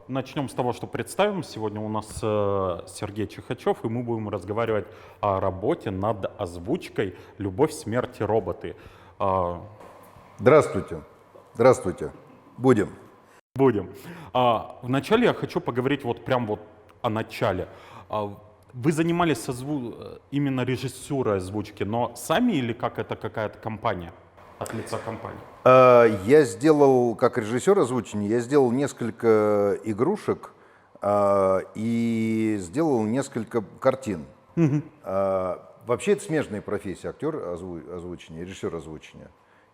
Начнем с того, что представим. Сегодня у нас Сергей Чихачев, и мы будем разговаривать о работе над озвучкой «Любовь, смерть и роботы». А, Здравствуйте. Здравствуйте. Будем. Будем. Вначале я хочу поговорить вот прям вот о начале. Вы занимались именно режиссурой озвучки, но сами или как это какая-то компания? От лица компании? Я сделал, как режиссер озвучения, я сделал несколько игрушек и сделал несколько картин. Вообще это смежная профессия, актер озвучения, режиссер озвучения.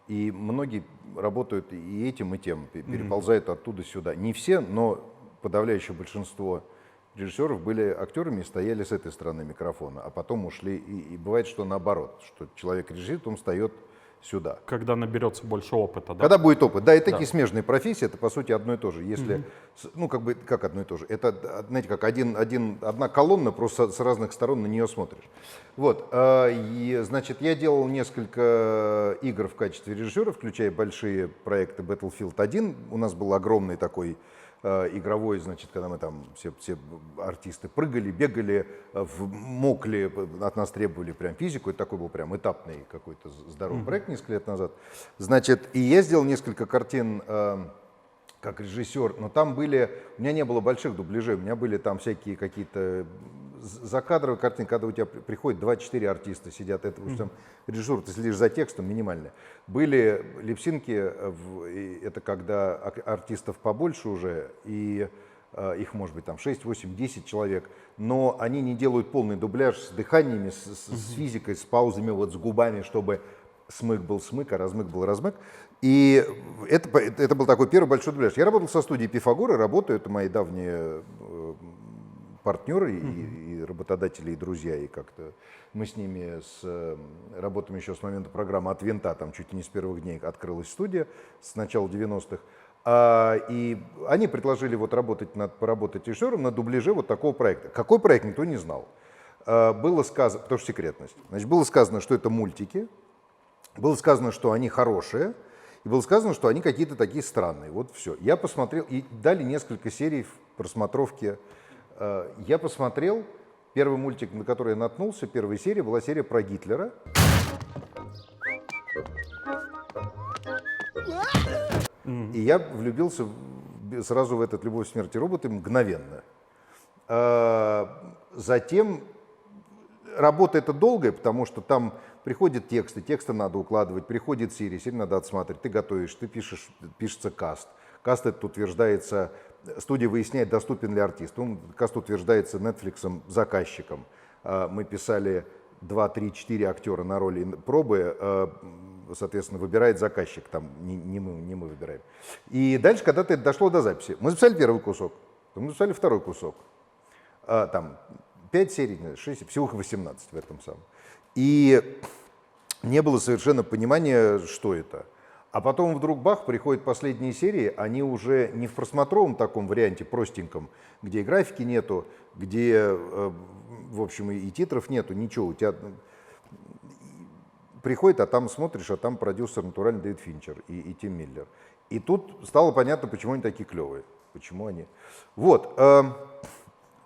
И многие работают и этим, и тем, переползают оттуда сюда. Не все, но подавляющее большинство режиссеров были актерами и стояли с этой стороны микрофона, а потом ушли. И бывает, что наоборот, что человек режиссирует, он встает сюда. Когда наберется больше опыта, да? Когда будет опыт. Да, и такие смежные профессии, это по сути одно и то же. Если, ну как одно и то же. Это, знаете, как одна колонна, просто с разных сторон на нее смотришь. Вот, и, значит, я делал несколько игр в качестве режиссера, включая большие проекты Battlefield 1. У нас был огромный такой игровой, значит, когда мы там все артисты прыгали, бегали, мокли, от нас требовали прям физику, это такой был прям этапный какой-то здоровый проект несколько лет назад. Значит, и я сделал несколько картин как режиссер, но там были, у меня не было больших дубляжей, у меня были там всякие какие-то закадровые картины, когда у тебя приходит 2-4 артиста сидят, это там режиссура, ты следишь за текстом, минимально. Были липсинки, это когда артистов побольше уже, и их может быть там 6, 8, 10 человек, но они не делают полный дубляж с дыханиями, с физикой, с паузами, вот с губами, чтобы смык был смык, а размык был размык. И это был такой первый большой дубляж. Я работал со студией Пифагора, работаю, это мои давние партнеры и работодатели, и друзья, и как-то мы с ними работаем еще с момента программы «От винта», там чуть ли не с первых дней открылась студия, с начала 90-х. И они предложили вот поработать режиссером на дубляже вот такого проекта. Какой проект, никто не знал. Было сказано, потому что секретность, значит, было сказано, что это мультики, было сказано, что они хорошие, и было сказано, что они какие-то такие странные. Вот все. Я посмотрел, и дали несколько серий в просмотровке. Я посмотрел, первый мультик, на который я наткнулся, первая серия, была серия про Гитлера. И я влюбился сразу в этот «Любовь, смерть и роботы» мгновенно. Затем работа эта долгая, потому что там приходят тексты надо укладывать, приходит серия надо отсматривать, ты готовишь, ты пишешь, пишется каст. Каст этот утверждается, студия выясняет, доступен ли артист. Каст утверждается Netflix заказчиком. Мы писали 2, 3, 4 актера на роли пробы, соответственно, выбирает заказчик, там не мы выбираем. И дальше, когда-то это дошло до записи, мы записали первый кусок, мы записали второй кусок. Там 5 серий, 6, всего их 18 в этом самом. И не было совершенно понимания, что это. А потом вдруг бах, приходят последние серии, они уже не в просмотровом таком варианте, простеньком, где и графики нету, где, в общем, и титров нету, ничего. У тебя приходит, а там смотришь, а там продюсер натуральный Дэвид Финчер и Тим Миллер. И тут стало понятно, почему они такие клевые. Почему они... Вот.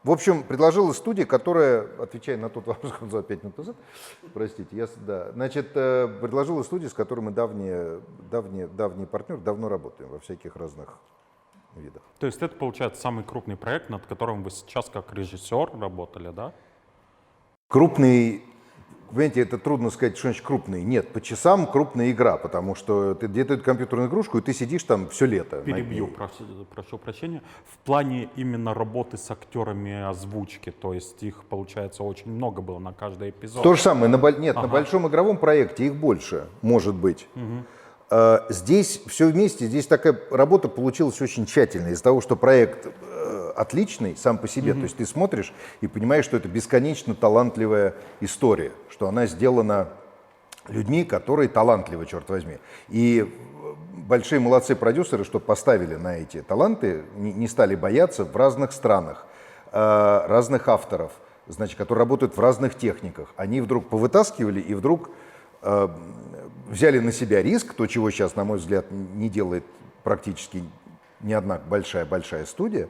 В общем, предложила студия, которая, отвечая на тот вопрос, который задал 5 минут назад, простите, значит, предложила студия, с которой мы давние партнеры, давно работаем во всяких разных видах. То есть это, получается, самый крупный проект, над которым вы сейчас как режиссер работали, да? Крупный, понимаете, это трудно сказать, что значит крупный. Нет, по часам крупная игра, потому что ты где-то компьютерную игрушку, и ты сидишь там все лето. Перебью, прошу прощения. В плане именно работы с актерами озвучки, то есть их, получается, очень много было на каждый эпизод. То же самое, на большом игровом проекте их больше, может быть. Здесь все вместе, здесь такая работа получилась очень тщательная, из-за того, что проект отличный сам по себе, то есть ты смотришь и понимаешь, что это бесконечно талантливая история, что она сделана людьми, которые талантливы, черт возьми. И большие молодцы продюсеры, что поставили на эти таланты, не стали бояться в разных странах, разных авторов, значит, которые работают в разных техниках. Они вдруг повытаскивали и вдруг взяли на себя риск, то, чего сейчас, на мой взгляд, не делает практически не одна большая студия,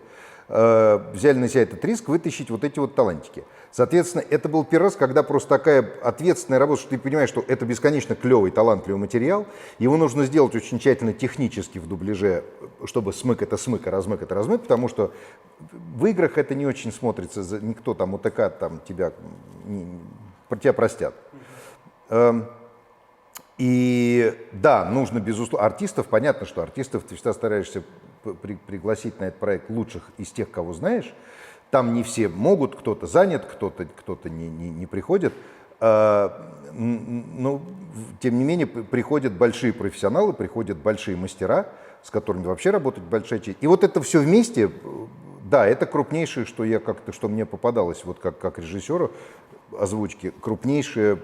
взяли на себя этот риск вытащить вот эти вот талантики. Соответственно, это был первый раз, когда просто такая ответственная работа, что ты понимаешь, что это бесконечно клевый, талантливый материал, его нужно сделать очень тщательно технически в дубляже, чтобы смык это смык, а размык это размык, потому что в играх это не очень смотрится, никто там УТК там тебя простят. И да, нужно, безусловно, артистов, понятно, что артистов ты всегда стараешься пригласить на этот проект лучших из тех, кого знаешь. Там не все могут, кто-то занят, кто-то не приходит. Но, тем не менее, приходят большие профессионалы, приходят большие мастера, с которыми вообще работать большая честь. И вот это все вместе, да, это крупнейшее, что мне попадалось, вот как режиссеру озвучки, крупнейшая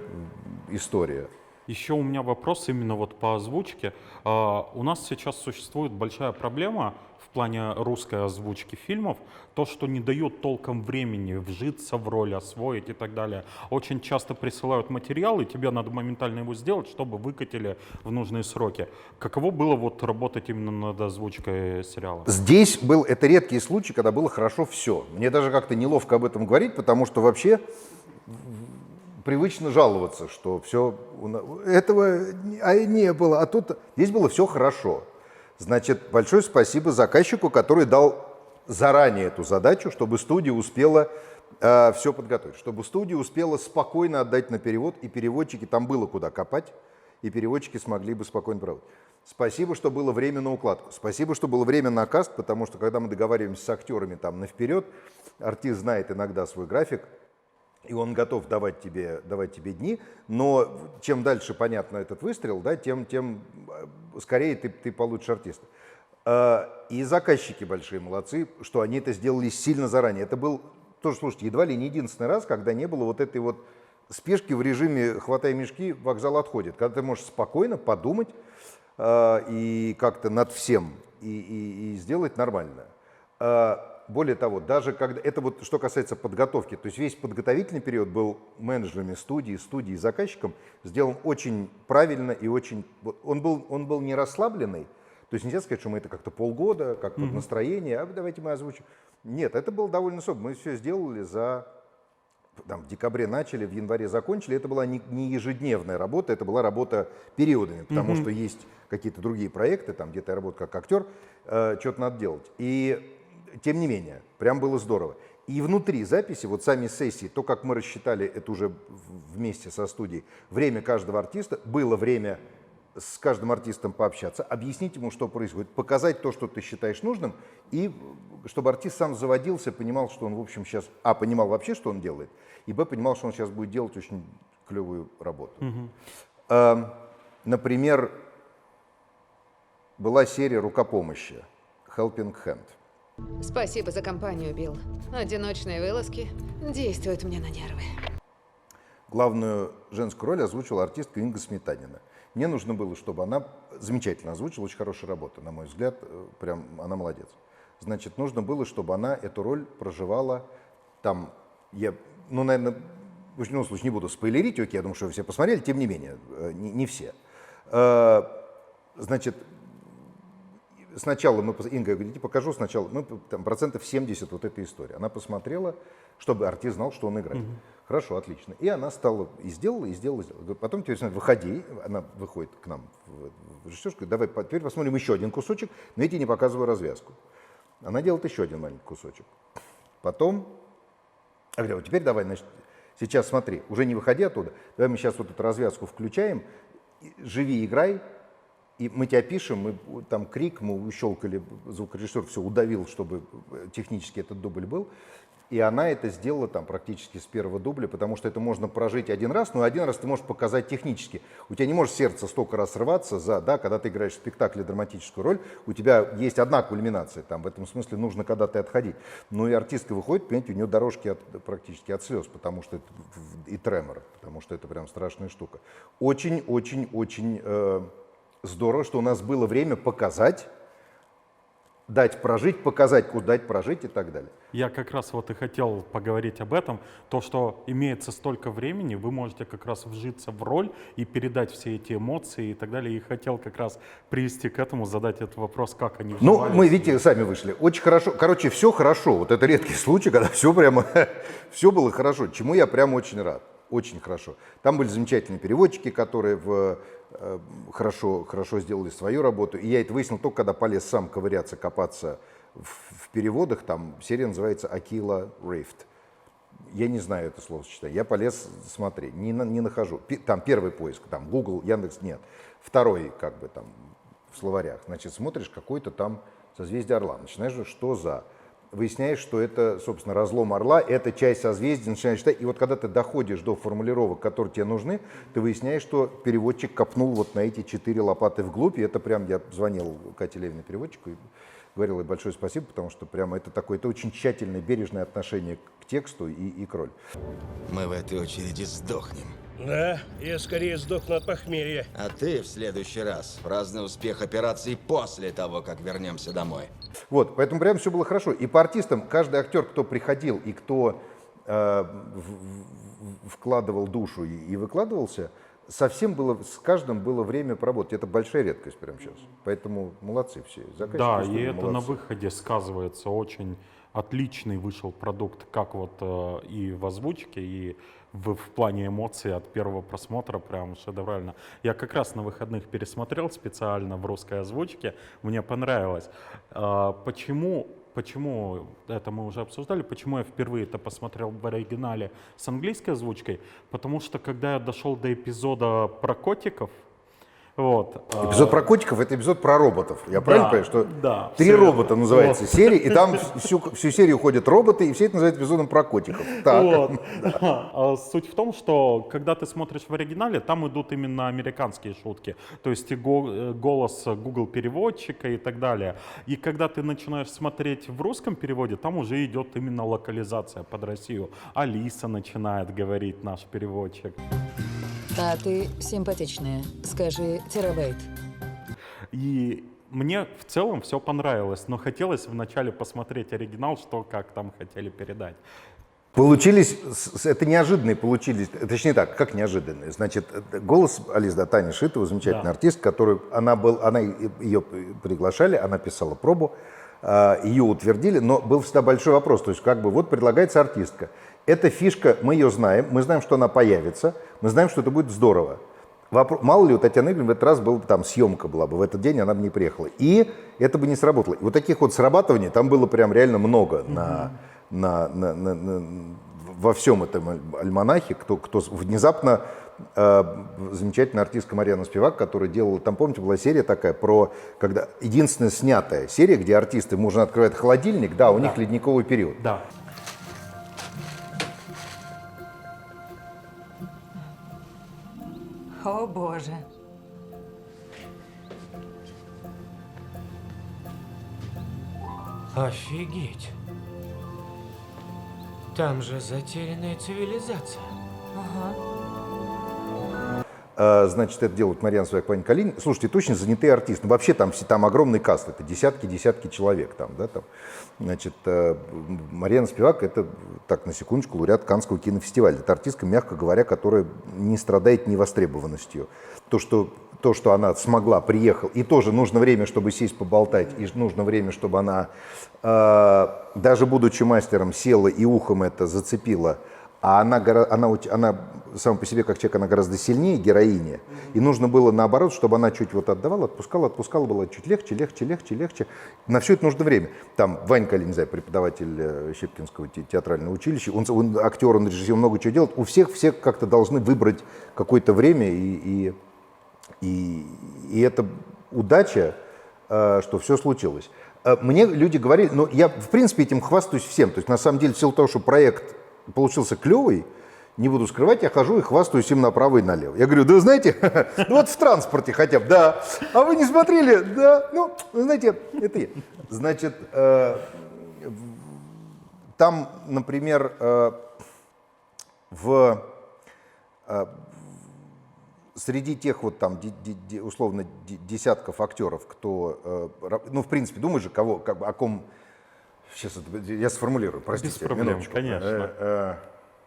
история. Еще у меня вопрос именно вот по озвучке. У нас сейчас существует большая проблема в плане русской озвучки фильмов, то, что не дает толком времени вжиться в роль, освоить и так далее. Очень часто присылают материал, и тебе надо моментально его сделать, чтобы выкатили в нужные сроки. Каково было вот работать именно над озвучкой сериала? Здесь это редкий случай, когда было хорошо все. Мне даже как-то неловко об этом говорить, потому что вообще привычно жаловаться, что все этого не было, а тут здесь было все хорошо. Значит, большое спасибо заказчику, который дал заранее эту задачу, чтобы студия успела все подготовить, чтобы студия успела спокойно отдать на перевод, и переводчики, там было куда копать, и переводчики смогли бы спокойно проводить. Спасибо, что было время на укладку, спасибо, что было время на каст, потому что когда мы договариваемся с актерами там наперед, артист знает иногда свой график, и он готов давать тебе дни, но чем дальше, понятно, этот выстрел, да, тем скорее ты получишь артиста. И заказчики большие молодцы, что они это сделали сильно заранее. Это был тоже, слушайте, едва ли не единственный раз, когда не было вот этой вот спешки в режиме «хватай мешки, вокзал отходит», когда ты можешь спокойно подумать и как-то над всем и сделать нормально. Более того, даже когда это вот что касается подготовки, то есть весь подготовительный период был менеджерами студии и заказчиком сделан очень правильно и очень... Он был не расслабленный, то есть нельзя сказать, что мы это как-то полгода, как под настроение, а давайте мы озвучим. Нет, это было довольно особо. Мы все сделали в декабре начали, в январе закончили. Это была не ежедневная работа, это была работа периодами, потому что есть какие-то другие проекты, там где-то я работаю как актер, что-то надо делать. И тем не менее, прям было здорово. И внутри записи, вот сами сессии, то, как мы рассчитали это уже вместе со студией, время каждого артиста, было время с каждым артистом пообщаться, объяснить ему, что происходит, показать то, что ты считаешь нужным, и чтобы артист сам заводился, понимал, что он, в общем, сейчас, понимал вообще, что он делает, и понимал, что он сейчас будет делать очень клевую работу. Например, была серия «Рукопомощи», «Helping Hand». Спасибо за компанию, Билл. Одиночные вылазки действуют мне на нервы. Главную женскую роль озвучила артистка Инга Сметанина. Мне нужно было, чтобы она замечательно озвучила, очень хорошая работа, на мой взгляд, прям она молодец. Значит, нужно было, чтобы она эту роль проживала там, наверное, в любом случае не буду спойлерить, окей, я думаю, что вы все посмотрели, тем не менее, не все. Значит, сначала Инга говорит, покажу сначала, там 70% вот этой истории. Она посмотрела, чтобы артист знал, что он играет. Хорошо, отлично. И она стала, и сделала. Потом теперь выходи, она выходит к нам в режиссерскую, давай теперь посмотрим еще один кусочек, но я тебе не показываю развязку. Она делает еще один маленький кусочек. Потом, я говорю, теперь давай, значит, сейчас смотри, уже не выходи оттуда, давай мы сейчас вот эту развязку включаем, живи, играй, и мы тебя пишем, там крик, мы щелкали, звукорежиссер все удавил, чтобы технически этот дубль был. И она это сделала там практически с первого дубля, потому что это можно прожить один раз, но один раз ты можешь показать технически. У тебя не может сердце столько раз рваться, когда ты играешь в спектакле драматическую роль, у тебя есть одна кульминация, там в этом смысле нужно когда-то отходить. Ну и артистка выходит, понимаете, у нее дорожки практически от слез, потому что это и тремор, потому что это прям страшная штука. Очень-очень-очень здорово, что у нас было время показать дать прожить, показать, куда дать прожить и так далее. Я как раз вот и хотел поговорить об этом. То, что имеется столько времени, вы можете как раз вжиться в роль и передать все эти эмоции и так далее. И хотел как раз привести к этому, задать этот вопрос, как они Ну, вживались. мы, видите, сами вышли. Очень хорошо. Короче, все хорошо. Вот это редкий случай, когда все прямо, все было хорошо, чему я прямо очень рад. Очень хорошо. Там были замечательные переводчики, которые хорошо сделали свою работу. И я это выяснил только, когда полез сам ковыряться, копаться в переводах. Там серия называется «Aquila Rift». Я не знаю это словосочетание. Я полез смотреть, не нахожу. Там первый поиск, там Google, Яндекс, нет. Второй, как бы там в словарях. Значит, смотришь какой-то там созвездие Орла. Начинаешь, что за... Выясняешь, что это, собственно, разлом Орла, это часть созвездия, начинаешь читать. И вот когда ты доходишь до формулировок, которые тебе нужны, ты выясняешь, что переводчик копнул вот на эти 4 лопаты вглубь. И это прям, я звонил Кате Левиной, переводчику, и говорил ей большое спасибо, потому что прямо это такое, это очень тщательное, бережное отношение к тексту и к роли. Мы в этой очереди сдохнем. Да, я скорее сдохну от похмелья. А ты в следующий раз празднуй успех операции после того, как вернемся домой. Вот, поэтому прям все было хорошо. И по артистам, каждый актер, кто приходил и кто вкладывал душу и выкладывался, совсем было, с каждым было время поработать. Это большая редкость прямо сейчас. Поэтому молодцы все. Заказчики Да, и студии это на молодцы. выходе сказывается. Очень отличный вышел продукт, как вот и в озвучке, и в плане эмоций от первого просмотра, прям шедеврально. Я как раз на выходных пересмотрел специально в русской озвучке, мне понравилось. Почему это мы уже обсуждали, почему я впервые это посмотрел в оригинале с английской озвучкой? Потому что когда я дошел до эпизода про котиков, вот, Эпизод про котиков — это эпизод про роботов. Я правильно понимаю, что да, 3 всё робота верно. называется Вот. серия, и там всю серию ходят роботы, и все это называют эпизодом про котиков. Так. Вот. Суть в том, что когда ты смотришь в оригинале, там идут именно американские шутки, то есть и голос Google переводчика и так далее. И когда ты начинаешь смотреть в русском переводе, там уже идет именно локализация под Россию. Алиса начинает говорить, наш переводчик. А ты симпатичная. Скажи терабайт. И мне в целом все понравилось, но хотелось вначале посмотреть оригинал, что как там хотели передать. Получились, это неожиданные получились, точнее так, как неожиданные. Значит, голос Алисы, да, Таня Шитова, замечательная Да. артист, которую ее приглашали, она писала пробу, ее утвердили, но был всегда большой вопрос, то есть как бы вот предлагается артистка. Эта фишка, мы ее знаем, мы знаем, что она появится, мы знаем, что это будет здорово. Мало ли, у Татьяны Игоревны в этот раз была там съемка была бы, в этот день она бы не приехала. И это бы не сработало. И вот таких вот срабатываний там было прям реально много во всем этом альманахе. Кто внезапно замечательная артистка Марьяна Спивак, которая делала, там, помните, была серия такая про, когда единственная снятая серия, где артисты, можно открывать холодильник, да, у них ледниковый период. Да. О, боже. Офигеть. Там же затерянная цивилизация. Значит, это делают Марьяна Спивак, Ваня Калинин. Слушайте, точно занятые артисты. Ну, вообще там огромный каст, это десятки человек там, да, там. Значит, Марьяна Спивак — это, так, на секундочку, лауреат Каннского кинофестиваля. Это артистка, мягко говоря, которая не страдает невостребованностью. То, что она смогла, приехала, и тоже нужно время, чтобы сесть поболтать, и нужно время, чтобы она, даже будучи мастером, села и ухом это зацепила. А она сама по себе, как человек, она гораздо сильнее героиня. И нужно было наоборот, чтобы она чуть вот отдавала, отпускала, было чуть легче. На все это нужно время. Там Ваня Калинин, не знаю, преподаватель Щепкинского театрального училища, он актер, он режиссер, много чего делает. У всех как-то должны выбрать какое-то время, и это удача, что все случилось. Мне люди говорили, ну я в принципе этим хвастаюсь всем. То есть на самом деле в силу того, что проект получился клевый, не буду скрывать, я хожу и хвастаюсь им направо и налево. Я говорю, да вы знаете, ну вот в транспорте хотя бы, да. А вы не смотрели? Да, ну, вы знаете, это я. Значит, там, например, среди тех вот там условно десятков актеров, кто, ну, в принципе, думаешь же, кого, о ком, сейчас я сформулирую, простите. Без проблем, минуточку. конечно.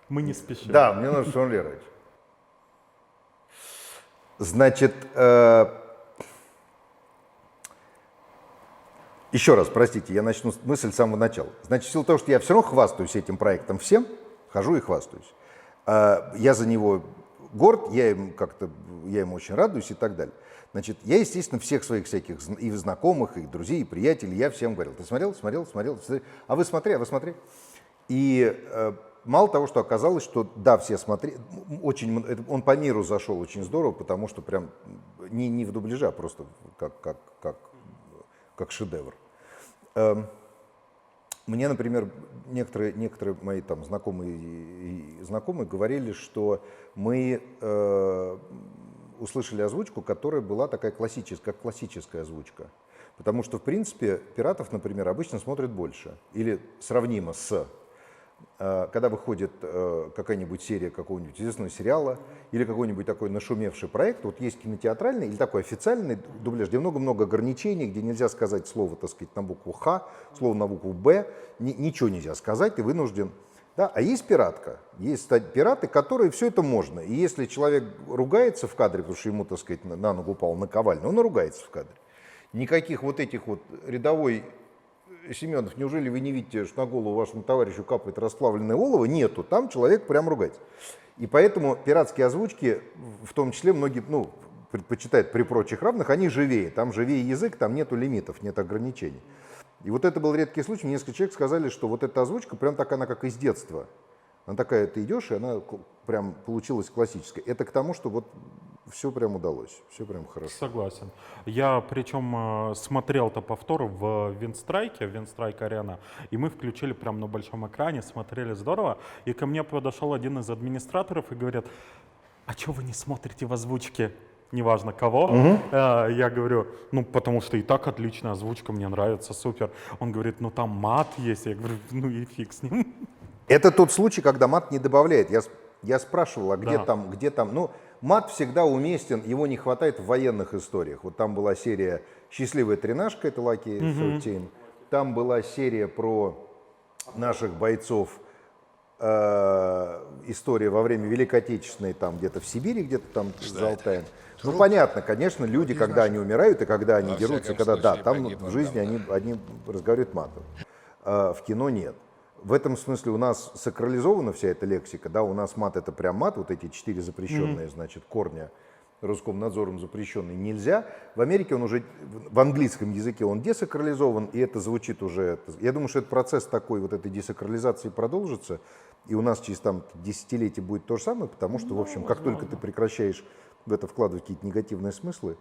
Мы не спешим. Да, мне нужно сформулировать. Значит, еще раз, простите, я начну мысль с самого начала. Значит, в силу того, что я все равно хвастаюсь этим проектом всем, хожу и хвастаюсь. Я за него горд, я ему очень радуюсь и так далее. Значит, я, естественно, всех своих всяких и знакомых, и друзей, и приятелей, я всем говорил: ты смотрел? А вы смотри. И мало того, что оказалось, что да, все смотрели, он по миру зашел очень здорово, потому что прям не в дубляже, а просто как шедевр. Мне, например, некоторые мои там знакомые говорили, что мы услышали озвучку, которая была такая классическая озвучка. Потому что, в принципе, «Пиратов», например, обычно смотрят больше. Или сравнимо с... Когда выходит какая-нибудь серия какого-нибудь известного сериала или какой-нибудь такой нашумевший проект, вот есть кинотеатральный или такой официальный дубляж, где много-много ограничений, где нельзя сказать слово, так сказать, на букву «Х», слово на букву «Б», ничего нельзя сказать, ты вынужден. Да? А есть пиратка, есть пираты, которые все это можно. И если человек ругается в кадре, потому что ему, так сказать, на ногу упал наковальня, он и ругается в кадре. Никаких вот этих вот рядовой... Семенов, неужели вы не видите, что на голову вашему товарищу капает расплавленное олово? Нету, там человек прям ругается. И поэтому пиратские озвучки, в том числе многие, предпочитают при прочих равных, они живее. Там живее язык, там нету лимитов, нет ограничений. И вот это был редкий случай. Мне несколько человек сказали, что вот эта озвучка прям такая, она как из детства. Она такая, ты идешь, и она прям получилась классической. Это к тому, что вот все прям удалось, все прям хорошо. Согласен. Я причем смотрел-то повтор в Винстрайке, Винстрайк Арена, и мы включили прям на большом экране, смотрели здорово, и ко мне подошел один из администраторов и говорит: а что вы не смотрите в озвучке? Неважно кого. Я говорю: ну, потому что и так отличная озвучка, мне нравится, супер. Он говорит: ну, там мат есть. Я говорю: ну и фиг с ним. Это тот случай, когда мат не добавляет. Я спрашивал, а где Да. где там? Ну, мат всегда уместен, его не хватает в военных историях. Вот там была серия «Счастливая тренажка», это Lucky 13. Там была серия про наших бойцов, история во время Великой Отечественной, там где-то в Сибири, где-то там за Алтаем. Ну, понятно, конечно, люди, когда они умирают, и когда они дерутся, и когда, да, там в жизни они разговаривают матом. В кино нет. В этом смысле у нас сакрализована вся эта лексика, да, у нас мат — это прям мат, вот эти 4 запрещенные, значит, корня Роскомнадзором запрещенные нельзя. В Америке он уже, в английском языке он десакрализован, и это звучит уже, я думаю, что этот процесс такой вот этой десакрализации продолжится, и у нас через там десятилетие будет то же самое, потому что, в общем, как только ты прекращаешь в это вкладывать какие-то негативные смыслы,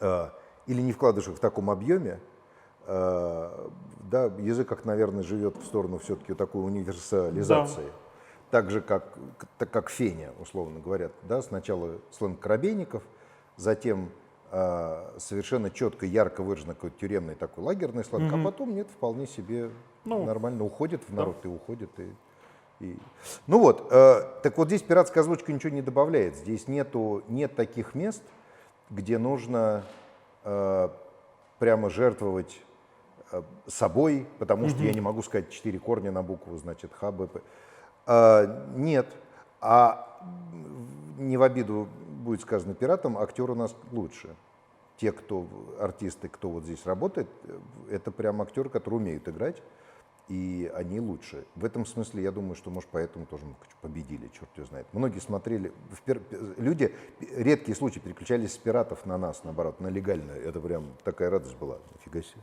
или не вкладываешь их в таком объеме, да, язык, как, наверное, живет в сторону все-таки такой универсализации. Да. Так же, как феня, условно говорят. Да? Сначала сленг коробейников, затем совершенно четко, ярко выраженный какой-то тюремный такой лагерный сленг, а потом нет, вполне себе нормально уходит в народ и уходит. Ну вот, так вот здесь пиратская озвучка ничего не добавляет. Здесь нет таких мест, где нужно прямо жертвовать собой, потому что я не могу сказать 4 корня на букву, значит, Х, Б, П. Нет. А не в обиду будет сказано пиратам, актеры у нас лучше. Те, артисты, кто вот здесь работает, это прям актеры, которые умеют играть, и они лучше. В этом смысле, я думаю, что, может, поэтому тоже мы победили, черт его знает. Многие смотрели, люди, редкие случаи, переключались с пиратов на нас, наоборот, на легальную. Это прям такая радость была, нифига себе.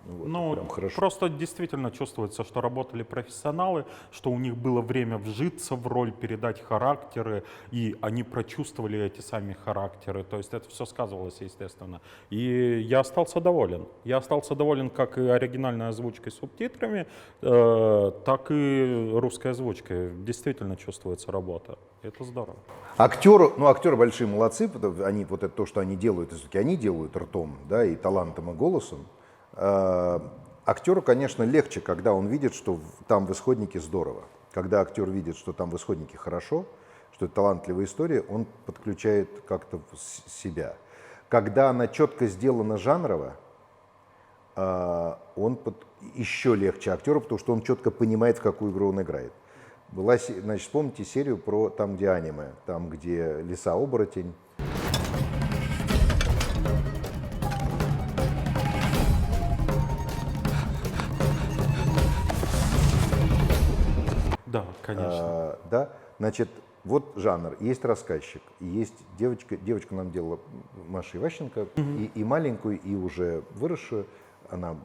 Вот, ну, прям хорошо. просто действительно чувствуется, что работали профессионалы, что у них было время вжиться в роль, передать характеры, и они прочувствовали эти сами характеры. То есть это все сказывалось, естественно. И я остался доволен. Я остался доволен как и оригинальной озвучкой с субтитрами, так и русской озвучкой. Действительно чувствуется работа. Это здорово. Актеры большие молодцы, они, вот это то, что они делают, они делают ртом, да, и талантом, и голосом. Актеру, конечно, легче, когда он видит, что там в исходнике здорово. Когда актер видит, что там в исходнике хорошо, что это талантливая история, он подключает как-то себя. Когда она четко сделана жанрово, еще легче актеру, потому что он четко понимает, в какую игру он играет. Значит, вспомните серию про там, где аниме, там, где лиса-оборотень. Да, конечно. Да, значит, вот жанр, есть рассказчик, есть девочка нам делала Маша Иващенко, и маленькую, и уже выросшую, она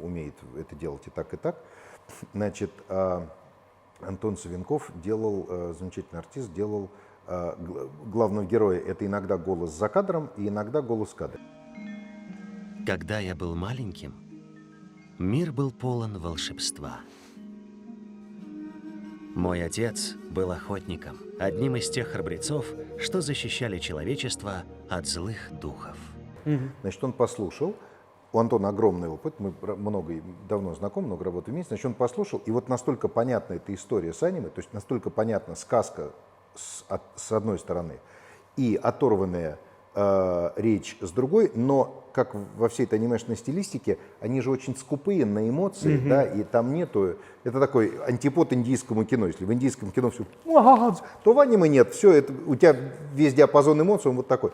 умеет это делать и так, и так. Значит, Антон Савенков делал, замечательный артист, делал главного героя. Это иногда голос за кадром и иногда голос в кадре. Когда я был маленьким, мир был полон волшебства. Мой отец был охотником, одним из тех храбрецов, что защищали человечество от злых духов. Значит, он послушал, у Антона огромный опыт, мы давно знакомы, много работаем вместе, значит, он послушал, и вот настолько понятна эта история с аниме, то есть настолько понятна сказка с одной стороны и оторванная речь с другой, но как во всей этой анимешной стилистике, они же очень скупые на эмоции, да, и там нету, это такой антипод индийскому кино, если в индийском кино все, то в аниме нет, все, это, у тебя весь диапазон эмоций, он вот такой.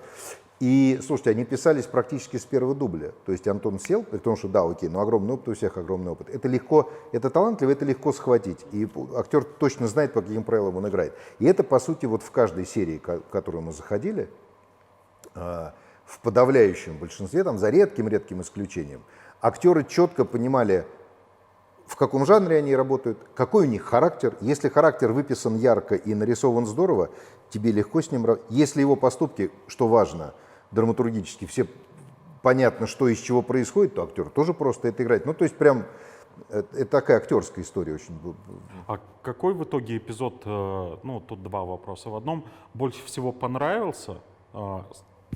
И, слушайте, они писались практически с первого дубля, то есть Антон сел, потому что да, окей, но огромный опыт, у всех огромный опыт, это легко, это талантливо, это легко схватить, и актер точно знает, по каким правилам он играет. И это, по сути, вот в каждой серии, в которую мы заходили, в подавляющем большинстве, там, за редким исключением, актеры четко понимали, в каком жанре они работают, какой у них характер. Если характер выписан ярко и нарисован здорово, тебе легко с ним работать. Если его поступки, что важно, драматургически, все понятно, что из чего происходит, то актер тоже просто это играет. Ну, то есть прям это такая актерская история очень. А какой в итоге эпизод, ну, тут два вопроса в одном, больше всего понравился?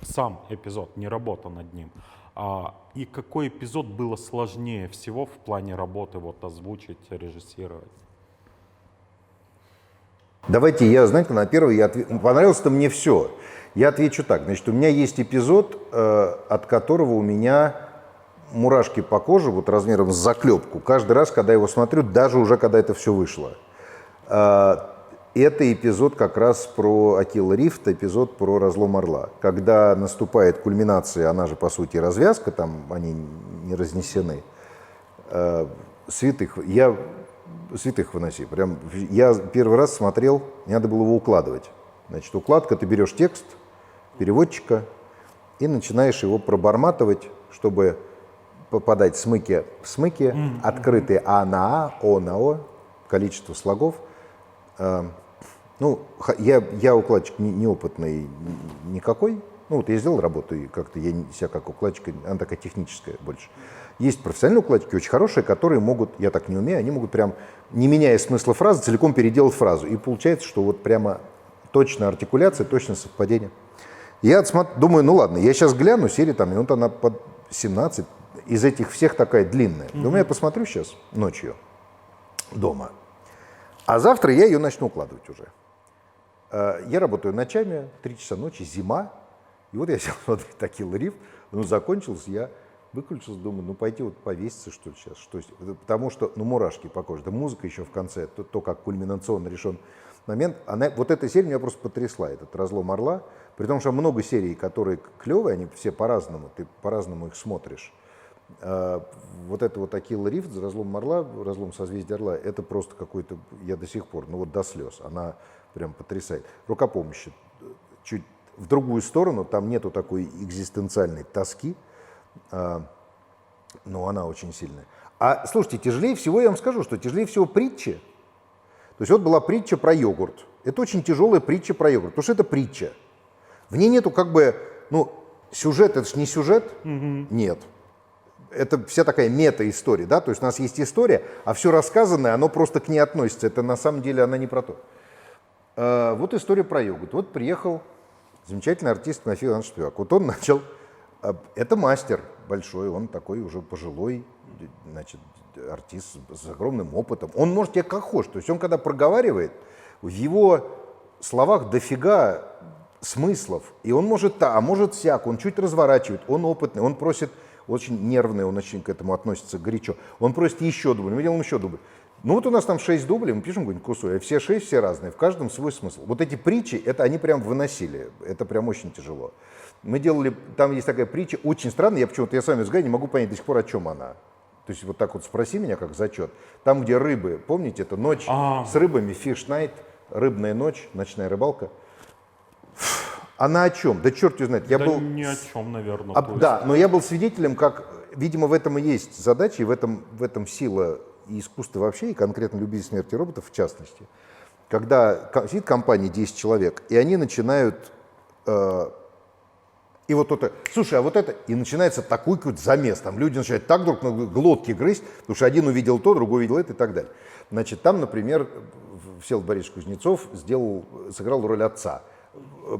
Сам эпизод, не работа над ним. И какой эпизод было сложнее всего в плане работы, вот озвучить, режиссировать? Давайте я, знаете, на первый понравилось-то мне все. Я отвечу так. Значит, у меня есть эпизод, от которого у меня мурашки по коже, вот размером с заклепку, каждый раз, когда я его смотрю, даже уже когда это все вышло. Это эпизод как раз про Акила Рифт, эпизод про разлом Орла. Когда наступает кульминация, она же по сути развязка, там они не разнесены. Святых выноси. Прям я первый раз смотрел, мне надо было его укладывать. Значит, укладка, ты берешь текст переводчика и начинаешь его проборматывать, чтобы попадать смыки в смыки, открытые А на А, О на О, количество слогов. Ну, я укладчик неопытный никакой. Ну, вот я сделал работу, и как-то я себя как укладчик, она такая техническая больше. Есть профессиональные укладчики, очень хорошие, которые могут, я так не умею, они могут прям, не меняя смысла фразы, целиком переделать фразу. И получается, что вот прямо точная артикуляция, точное совпадение. Я думаю, ну ладно, я сейчас гляну, серия там, минут она под 17, из этих всех такая длинная. Думаю, я посмотрю сейчас ночью дома. А завтра я ее начну укладывать уже. Я работаю ночами, 3 часа ночи, зима. И вот я сел смотреть Акила Рифт, ну, закончился, я выключился, думаю, ну, пойти вот повеситься, что ли, сейчас. Потому что, ну, мурашки по коже. Да музыка еще в конце, то как кульминационно решен момент. Вот эта серия меня просто потрясла, этот «Разлом Орла». При том, что много серий, которые клевые, они все по-разному, ты по-разному их смотришь. Вот это вот Акила Рифт, «Разлом Орла», «Разлом созвездия Орла», это просто какой-то, я до сих пор, ну вот до слез, она прям потрясает. «Рукопомощи» чуть в другую сторону, там нету такой экзистенциальной тоски, но она очень сильная. А слушайте, тяжелее всего, я вам скажу, что тяжелее всего притчи. То есть вот была притча про йогурт. Это очень тяжелая притча про йогурт, потому что это притча. В ней нету как бы, ну, сюжет, это же не сюжет, нет. Это вся такая мета-история, да, то есть у нас есть история, а все рассказанное, оно просто к ней относится, это на самом деле она не про то. Вот история про йогурт. Вот приехал замечательный артист Тимофей Иванович Шпивак. Вот он начал, это мастер большой, он такой уже пожилой, значит, артист с огромным опытом. Он может тебе как хочешь, то есть он когда проговаривает, в его словах дофига смыслов. И он может а может сяк, он чуть разворачивает, он опытный, он просит, очень нервный, он очень к этому относится горячо. Он просит еще дубль, мы делаем еще дубль. Ну вот у нас там 6 дублей, мы пишем какой-нибудь кусок, и все 6, все разные, в каждом свой смысл. Вот эти притчи, это они прям выносили, это прям очень тяжело. Мы делали, там есть такая притча, очень странная, я почему-то, я с вами взгляду, не могу понять до сих пор, о чем она. То есть вот так вот спроси меня, как зачет. Там, где рыбы, помните, это ночь с рыбами, fish night, рыбная ночь, ночная рыбалка. Она о чем? Да черт ее знает. Я Да был... ни о чем, наверное. Да, но я был свидетелем, как, видимо, в этом и есть задача, и в этом сила и искусства вообще, и конкретно любитель смерти роботов в частности. Когда сидит компания 10 человек, и они начинают... И вот это, слушай, а вот это, и начинается такой какой-то замес, там люди начинают так друг на глотки грызть, потому что один увидел то, другой увидел это и так далее. Значит, там, например, Всеволод Борисович Кузнецов сыграл роль отца.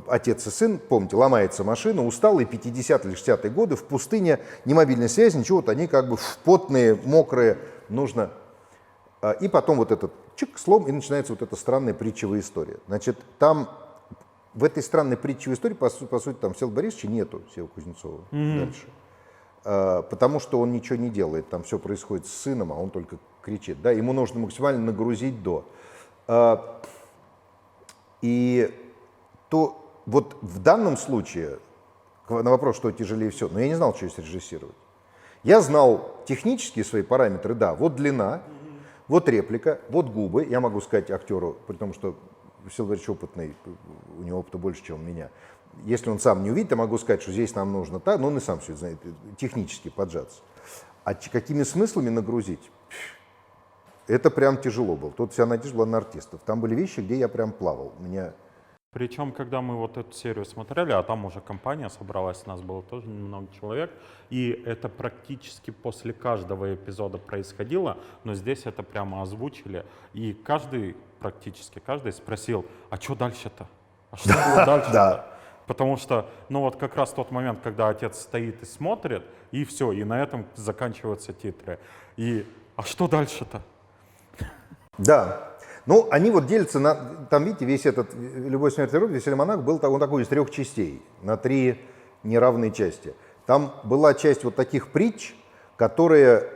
Отец и сын, помните, ломается машина, усталые 50-е или 60-е годы, в пустыне, ни мобильной связи, ничего, вот они как бы потные, мокрые, нужно... И потом вот этот чик, слом, и начинается вот эта странная притчевая история. Значит, там... В этой странной притчевой истории, по сути, там Всеволода Борисовича нету, Всеволода Кузнецова, дальше. Потому что он ничего не делает, там все происходит с сыном, а он только кричит. Да? Ему нужно максимально нагрузить до. И то вот в данном случае, на вопрос, что тяжелее всего, но я не знал, что здесь режиссировать. Я знал технические свои параметры, да, вот длина, вот реплика, вот губы, я могу сказать актеру, при том, что Всеволод Борисович опытный, у него опыта больше, чем у меня. Если он сам не увидит, я могу сказать, что здесь нам нужно так, но он и сам все это знает, технически поджаться. А какими смыслами нагрузить? Это прям тяжело было. Тут вся надежда была на артистов. Там были вещи, где я прям плавал. Причем, когда мы вот эту серию смотрели, а там уже компания собралась, нас было тоже немного человек, и это практически после каждого эпизода происходило, но здесь это прямо озвучили, и практически каждый спросил, а что дальше-то? А что было дальше-то? Да. Потому что, ну вот как раз тот момент, когда отец стоит и смотрит, и все, и на этом заканчиваются титры. И, а что дальше-то? Да. Ну, они вот делятся на... Там, видите, весь этот «Любовь, смерть и робот», «Веселье монах» был он такой из 3 частей, на 3 неравные части. Там была часть вот таких притч, которые...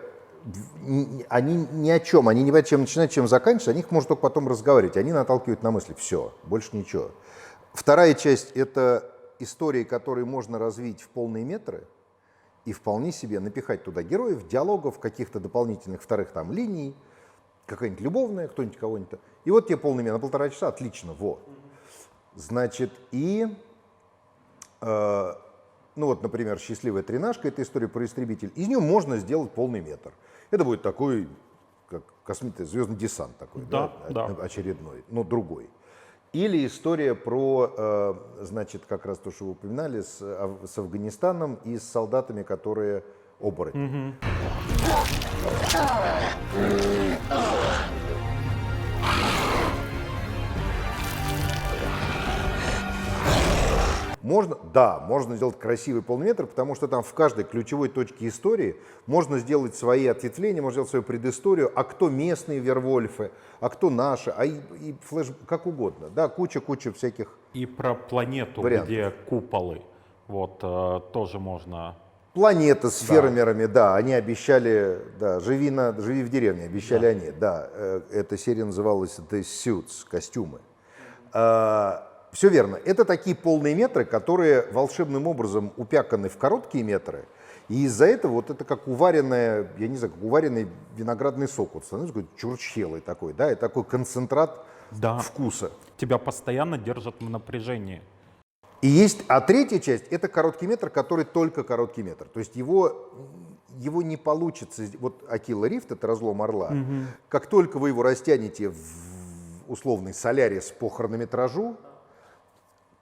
Они ни о чем, они не знают, чем начинать, чем заканчивать, о них можно только потом разговаривать. Они наталкивают на мысли. Все, больше ничего. Вторая часть — это истории, которые можно развить в полные метры и вполне себе напихать туда героев, диалогов, каких-то дополнительных вторых там линий, какая-нибудь любовная, кто-нибудь кого-нибудь. И вот тебе полный метр, на 1,5 часа, отлично, во. Значит, ну вот, например, «Счастливая тренажка» — это история про истребитель. Из нее можно сделать полный метр. Это будет такой, как звездный десант такой, да, очередной, но другой. Или история про, значит, как раз то, что вы упоминали, с Афганистаном и с солдатами, которые оборотни. Можно сделать красивый полный метр, потому что там в каждой ключевой точке истории можно сделать свои ответвления, можно сделать свою предысторию, а кто местные Вервольфы, а кто наши, и флэш, как угодно. Да, куча всяких И про планету, вариантов. где куполы, вот, тоже можно... Планета с фермерами, да, они обещали, да, живи в деревне, обещали они, да, эта серия называлась The Suits, костюмы. Все верно, это такие полные метры, которые волшебным образом упяканы в короткие метры, и из-за этого вот это как уваренная, я не знаю, как уваренный виноградный сок, вот становится какой-то чурчхелый такой, да, и такой концентрат вкуса. Тебя постоянно держат в напряжении. А третья часть — это короткий метр, который только короткий метр. То есть его не получится. Вот Акила Рифт, это «Разлом орла», как только вы его растянете в условный Солярис по хронометражу,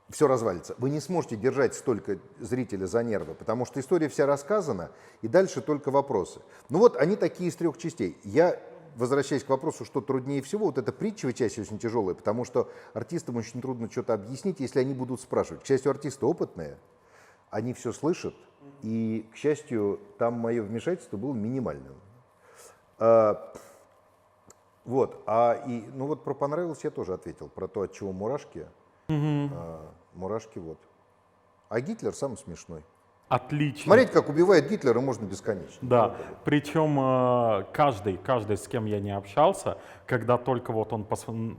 все развалится. Вы не сможете держать столько зрителя за нервы, потому что история вся рассказана, и дальше только вопросы. Ну вот они такие из 3 частей. Я, возвращаясь к вопросу, что труднее всего, вот эта притчевая часть очень тяжелая, потому что артистам очень трудно что-то объяснить, если они будут спрашивать. К счастью, артисты опытные, они все слышат, и, к счастью, там мое вмешательство было минимальным. Вот, ну вот про понравилось я тоже ответил, про то, от чего мурашки. Мурашки вот. А Гитлер самый смешной. Отлично. Смотреть, как убивает Гитлера, можно бесконечно. Да, причем каждый, с кем я не общался, когда только вот он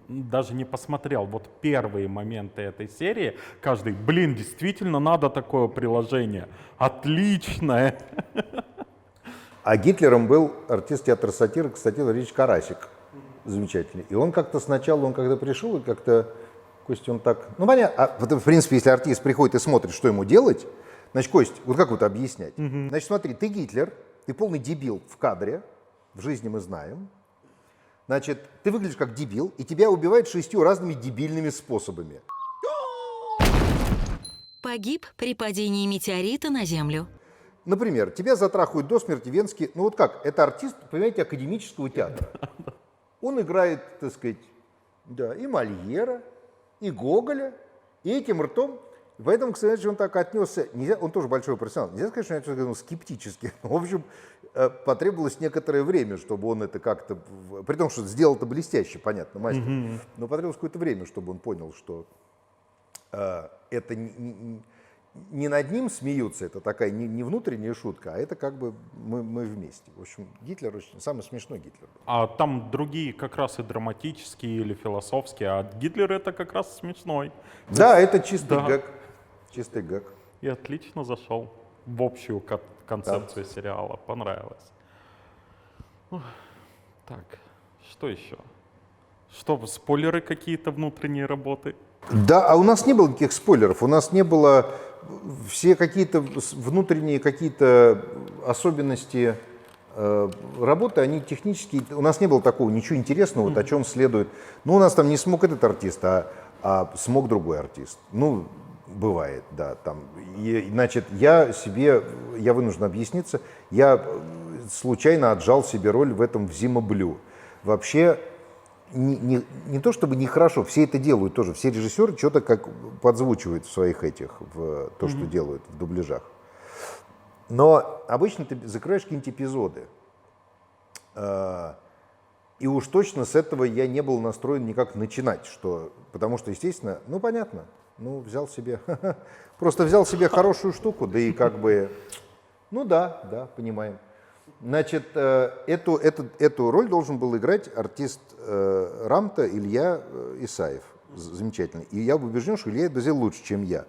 даже не посмотрел вот первые моменты этой серии, каждый, блин, действительно надо такое приложение, отличное. А Гитлером был артист театра сатиры Константин Валерьевич Карасик. Замечательный. И он как-то сначала, он когда пришел, и как-то, Костя, он так... Ну, понятно, в принципе, если артист приходит и смотрит, что ему делать, значит, Кость, вот как вот объяснять? Значит, смотри, ты Гитлер, ты полный дебил в кадре, в жизни мы знаем. Значит, ты выглядишь как дебил, и тебя убивают 6 разными дебильными способами. Погиб при падении метеорита на Землю. Например, тебя затрахают до смерти венские... Ну вот как, это артист, понимаете, академического театра. Он играет, так сказать, да, и Мольера, и Гоголя, и этим ртом. Поэтому, кстати, он так отнесся, нельзя, он тоже большой профессионал, нельзя сказать, что он отнесся скептически. В общем, потребовалось некоторое время, чтобы он это как-то... При том, что сделал это блестяще, понятно, мастер. Но потребовалось какое-то время, чтобы он понял, что это не над ним смеются, это такая не внутренняя шутка, а это как бы мы вместе. В общем, Гитлер очень, самый смешной Гитлер был. А там другие как раз и драматические или философские, а Гитлер это как раз смешной. Да, это чистый Да. гэг. Чистый гэг. И отлично зашел в общую концепцию сериала, понравилось. Ух, так, что еще? Что, спойлеры какие-то внутренние работы? Да, а у нас не было никаких спойлеров, у нас не было все какие-то внутренние какие-то особенности работы, они технические, у нас не было такого ничего интересного, вот о чем следует. Ну, у нас там не смог этот артист, а смог другой артист. Ну, бывает, да, там. И, значит, я вынужден объясниться, я случайно отжал себе роль в этом в Зимоблю. Вообще, не то чтобы нехорошо, все это делают тоже, все режиссеры что-то как подзвучивают в своих в то, что делают в дубляжах. Но обычно ты закрываешь какие-нибудь эпизоды. И уж точно с этого я не был настроен никак начинать, потому что, естественно, ну понятно, взял себе, просто взял себе хорошую штуку, да и как бы, ну да, понимаем. Значит, эту роль должен был играть артист Рамта Илья Исаев, замечательный. И я убежден, что Илья это сделал лучше, чем я.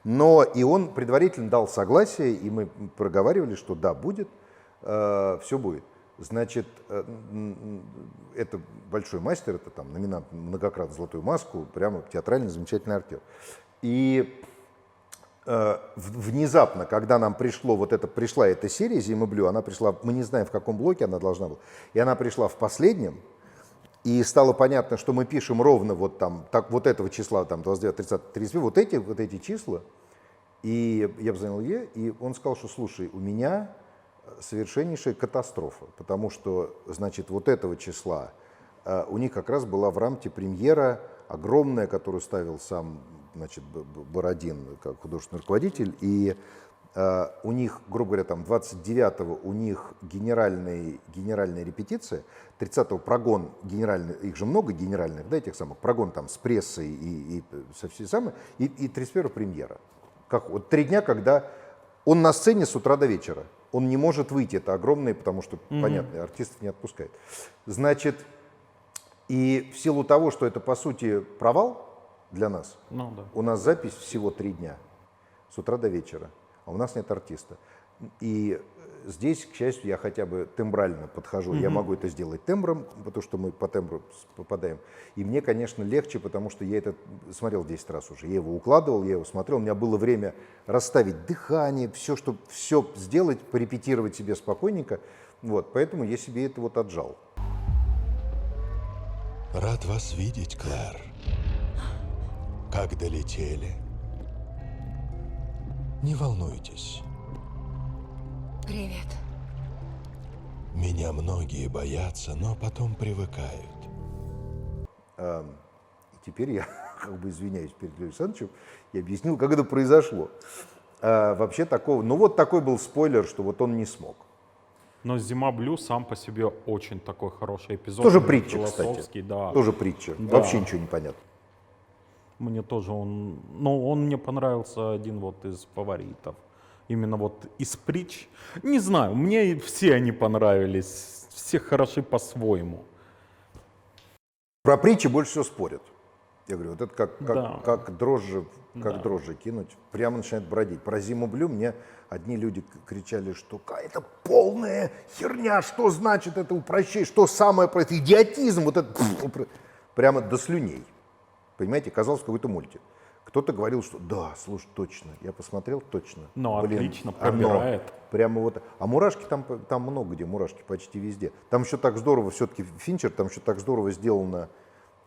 Но и он предварительно дал согласие, и мы проговаривали, что да, будет, все будет. Значит, это большой мастер, это там номинант многократно «Золотую маску», прямо театральный замечательный актер. И внезапно, когда нам пришла эта серия «Зимоблю», она пришла, мы не знаем, в каком блоке она должна была, и она пришла в последнем, и стало понятно, что мы пишем ровно вот там, так, вот этого числа, там, 29, 30, 35, вот эти числа. И я позвонил Илье, и он сказал, что, слушай, у меня совершеннейшая катастрофа, потому что, значит, вот этого числа у них как раз была в Рамте премьера огромная, которую ставил сам, значит, Бородин как художественный руководитель, и у них, грубо говоря, там 29-го у них генеральная репетиция, 30-го прогон генеральный, их же много генеральных, да, этих самых, прогон там с прессой и со всей самой, и 31-го премьера. Как, вот 3 дня, когда он на сцене с утра до вечера, он не может выйти, это огромное, потому что, понятно, артистов не отпускает. Значит, и в силу того, что это, по сути, провал для нас, у нас запись всего 3 дня, с утра до вечера, а у нас нет артиста. И здесь, к счастью, я хотя бы тембрально подхожу, я могу это сделать тембром, потому что мы по тембру попадаем. И мне, конечно, легче, потому что я это смотрел 10 раз уже. Я его укладывал, я его смотрел, у меня было время расставить дыхание, все сделать, порепетировать себе спокойненько. Вот, поэтому я себе это вот отжал. Рад вас видеть, Клэр. Как долетели? Не волнуйтесь. Привет. Меня многие боятся, но потом привыкают. Теперь я как бы извиняюсь перед Леонидом Александровичем и объяснил, как это произошло. Вообще такого, ну вот такой был спойлер, что вот он не смог. Но «Зима Блю» сам по себе очень такой хороший эпизод. Тоже именно притча, кстати. философский, да. Тоже притча. Да. Вообще ничего не понятно. Мне тоже он, ну, он мне понравился один вот из фаворитов. Именно вот из притч. Не знаю, мне все они понравились, все хороши по-своему. Про притчи больше всего спорят. Я говорю, вот это Да. как дрожжи, Да. кинуть, прямо начинает бродить. Про «Зиму Блю» мне одни люди кричали, что это полная херня, что значит это упрощение, что самое про это идиотизм, вот это прямо до слюней. Понимаете, казалось какой-то мультик. Кто-то говорил, что да, слушай, точно, я посмотрел, точно. Ну, Блин, отлично, оно пробирает. Прямо вот. А мурашки там много где, мурашки почти везде. Там еще так здорово, все-таки Финчер, там еще так здорово сделано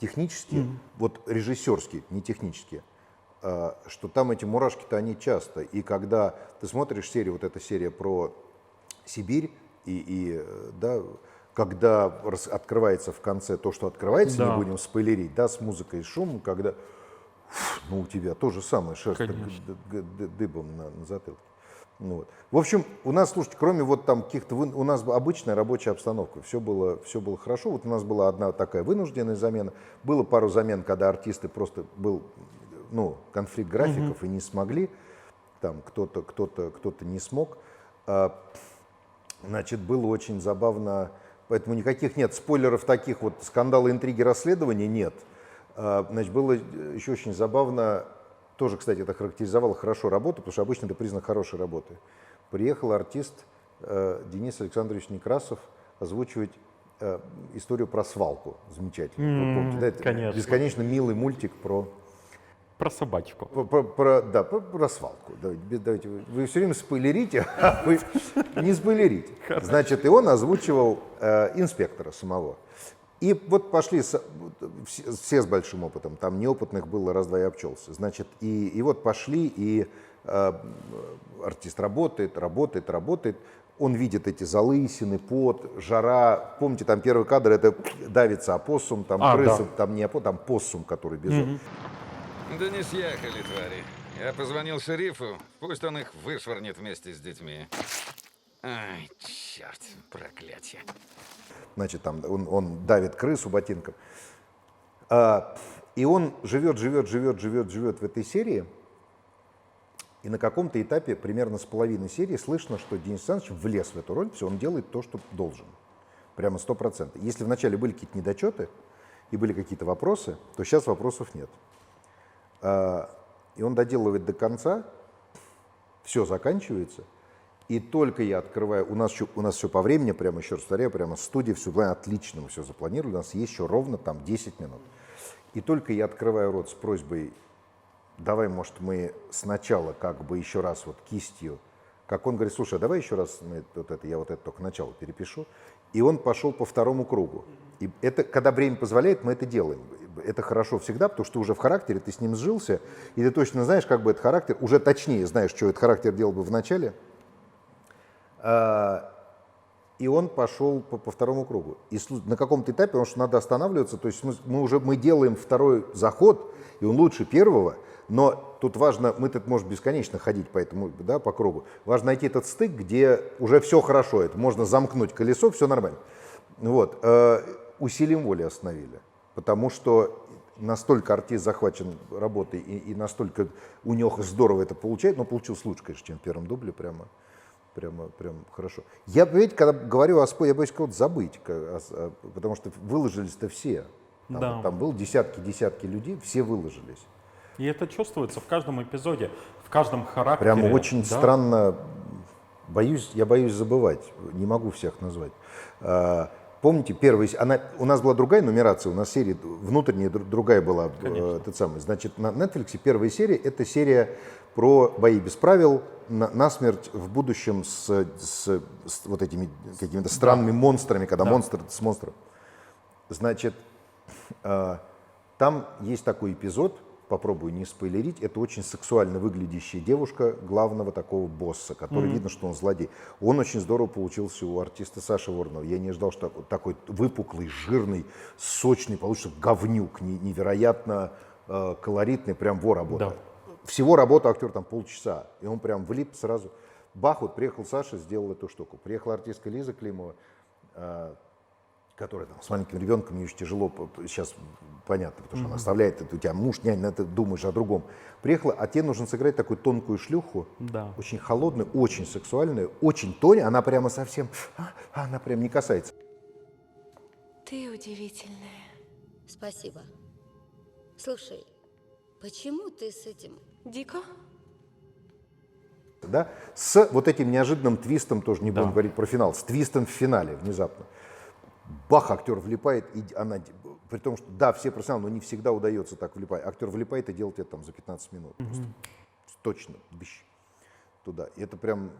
технически, вот режиссерски, не технически, что там эти мурашки-то они часто. И когда ты смотришь серию, вот эта серия про Сибирь, да, когда открывается в конце то, что открывается, Да. не будем спойлерить, да, с музыкой и шумом, когда ну, у тебя то же самое, шерсть дыбом на затылке. Ну, вот. В общем, у нас, слушайте, кроме вот там каких-то... У нас обычная рабочая обстановка, все было хорошо. Вот у нас была одна такая вынужденная замена. Было пару замен, когда артисты просто был, ну, конфликт графиков и не смогли. Там кто-то не смог. Значит, было очень забавно. Поэтому никаких нет спойлеров таких, вот скандалы, интриги, расследования нет. Значит, было еще очень забавно, тоже, кстати, это характеризовало хорошо работу, потому что обычно это признак хорошей работы. Приехал артист Денис Александрович Некрасов озвучивать историю про свалку. Замечательно. Вы помните, да? Это конечно. бесконечно милый мультик про собачку. про свалку. Давайте, вы все время спойлерите, а вы не спойлерите. Значит, и он озвучивал инспектора самого. И вот пошли все с большим опытом, там неопытных было раз-два и обчелся. Значит, и вот пошли, и артист работает. Он видит эти залысины, пот, жара. Помните, там первый кадр, это давится опоссум, там крыса, да. там не опоссум, там поссум, который бежит. Да не съехали, твари. Я позвонил шерифу, пусть он их вышвырнет вместе с детьми. Ай, черт, проклятие. Значит, там он давит крысу ботинком. И он живет в этой серии. И на каком-то этапе, примерно с половины серии, слышно, что Денис Александрович влез в эту роль, все, он делает то, что должен. Прямо 100%. Если вначале были какие-то недочеты и были какие-то вопросы, то сейчас вопросов нет. И он доделывает до конца, все заканчивается, и только я открываю, у нас все по времени, прямо еще раз повторяю, прямо студия, все отлично, мы все запланировали, у нас есть еще ровно там 10 минут. И только я открываю рот с просьбой, давай, может, мы сначала как бы еще раз вот кистью, как он говорит, слушай, а давай еще раз я вот это только начало перепишу. И он пошел по второму кругу. И это, когда время позволяет, мы это делаем. Это хорошо всегда, потому что ты уже в характере, ты с ним сжился, и ты точно знаешь, как бы этот характер, уже точнее знаешь, что этот характер делал бы в начале. И он пошел по второму кругу. И на каком-то этапе, потому что надо останавливаться, то есть мы делаем второй заход, и он лучше первого, но тут важно, мы тут можем бесконечно ходить по этому, да, по кругу. Важно найти этот стык, где уже все хорошо, это можно замкнуть колесо, все нормально. Вот. Усилием воли остановили, потому что настолько артист захвачен работой и настолько у него здорово это получается, но получилось лучше, конечно, чем в первом дубле, прям хорошо. Я, понимаете, когда говорю о спойлере, я боюсь кого-то забыть, потому что выложились-то все. Там было десятки людей, все выложились. И это чувствуется в каждом эпизоде, в каждом характере. Прямо очень странно. Я боюсь забывать. Не могу всех назвать. Помните, у нас была другая нумерация, у нас серия внутренняя другая была. Значит, на Netflix первая серия — это серия про бои без правил, насмерть в будущем с вот этими какими-то странными монстрами, когда монстр с монстром. Значит, там есть такой эпизод, попробую не спойлерить, это очень сексуально выглядящая девушка главного такого босса, который видно, что он злодей. Он очень здорово получился у артиста Саши Воронова. Я не ожидал, что такой выпуклый, жирный, сочный, получится говнюк, невероятно колоритный, прям во работа. Да. Всего работа актер там полчаса, и он прям влип сразу. Бах, вот приехал Саша, сделал эту штуку. Приехала артистка Лиза Климова, которая там, с маленьким ребенком, ей очень тяжело, сейчас понятно, потому что она оставляет, это у тебя муж, нянь, ты думаешь о другом. Приехала, а тебе нужно сыграть такую тонкую шлюху, Да. очень холодную, очень сексуальную, очень тонкую, она прямо совсем, она прям не касается. Ты удивительная. Спасибо. Слушай, почему ты с этим? Дико? Да? С вот этим неожиданным твистом, тоже не будем говорить про финал, с твистом в финале внезапно. Бах, актер влипает, и она, при том, что да, все профессионалы, но не всегда удается так влипать. Актер влипает и делает это там за 15 минут. Просто точно, быщ, туда. И это прям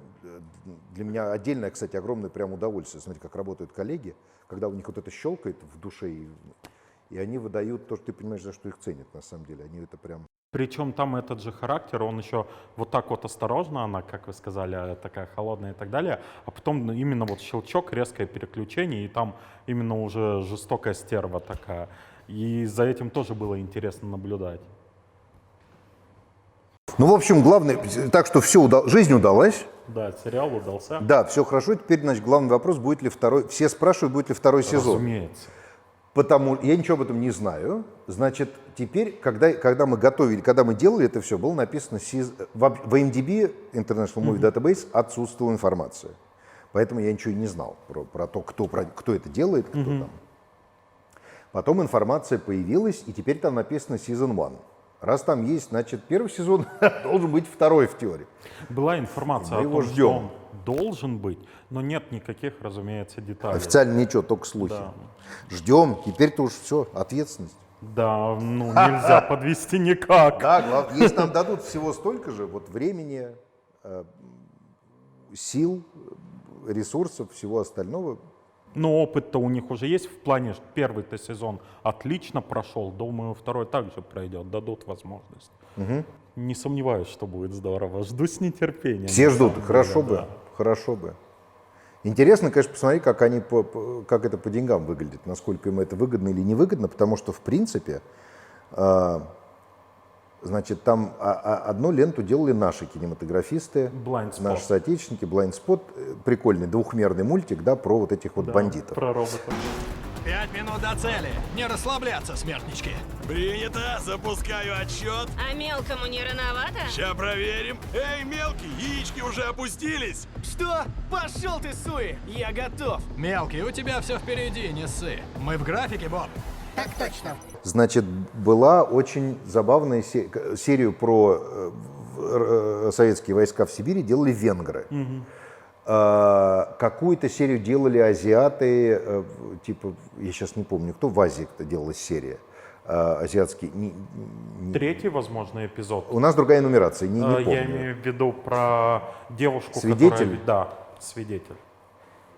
для меня отдельное, кстати, огромное прям удовольствие. Смотри, как работают коллеги, когда у них вот это щелкает в душе, и они выдают то, что ты понимаешь, за что их ценят на самом деле. Они это прям... Причем там этот же характер, он еще вот так вот осторожно, она, как вы сказали, такая холодная и так далее, а потом именно вот щелчок, резкое переключение, и там именно уже жестокая стерва такая. И за этим тоже было интересно наблюдать. Ну, в общем, главное, так что все, жизнь удалась. Да, сериал удался. Да, все хорошо. Теперь, значит, главный вопрос, будет ли второй... Все спрашивают, будет ли второй сезон. Разумеется. Потому я ничего об этом не знаю. Значит, теперь, когда мы готовили, когда мы делали это все, было написано в IMDb, International Movie Database, отсутствовала информация. Поэтому я ничего и не знал про то, кто это делает, кто там. Потом информация появилась, и теперь там написано Season 1. Раз там есть, значит, первый сезон должен быть второй в теории. Была информация мы о его том, ждем. что он должен быть, но нет никаких, разумеется, деталей. Официально ничего, только слухи. Да. Ждем, теперь-то уж все, ответственность. Да, ну нельзя подвести никак. Да, главное, если нам дадут всего столько же, вот времени, сил, ресурсов, всего остального. Но опыт-то у них уже есть в плане, что первый-то сезон отлично прошел. Думаю, второй также пройдет, дадут возможность. Не сомневаюсь, что будет здорово. Жду с нетерпением. Все ждут, деле, хорошо бы, да. хорошо бы. Интересно, конечно, посмотреть, как как это по деньгам выглядит, насколько им это выгодно или невыгодно, потому что, в принципе, значит, там одну ленту делали наши кинематографисты, наши соотечественники, Blind Spot, прикольный двухмерный мультик, да, про вот этих вот бандитов. Про роботов. 5 минут до цели. Не расслабляться, смертнички. Принято. Запускаю отсчет. А мелкому не рановато? Ща проверим. Эй, мелкий, яички уже опустились. Что? Пошел ты, Суи. Я готов. Мелкий, у тебя все впереди, не ссы. Мы в графике, Боб. Так точно. Значит, была очень забавная серию про советские войска в Сибири делали венгры. Какую-то серию делали азиаты, типа, я сейчас не помню, кто в Азии делалась серия. Азиатский. Третий, возможно, эпизод. У нас другая нумерация, не помню. Я имею в виду про девушку, Свидетель? которая... Да, свидетель.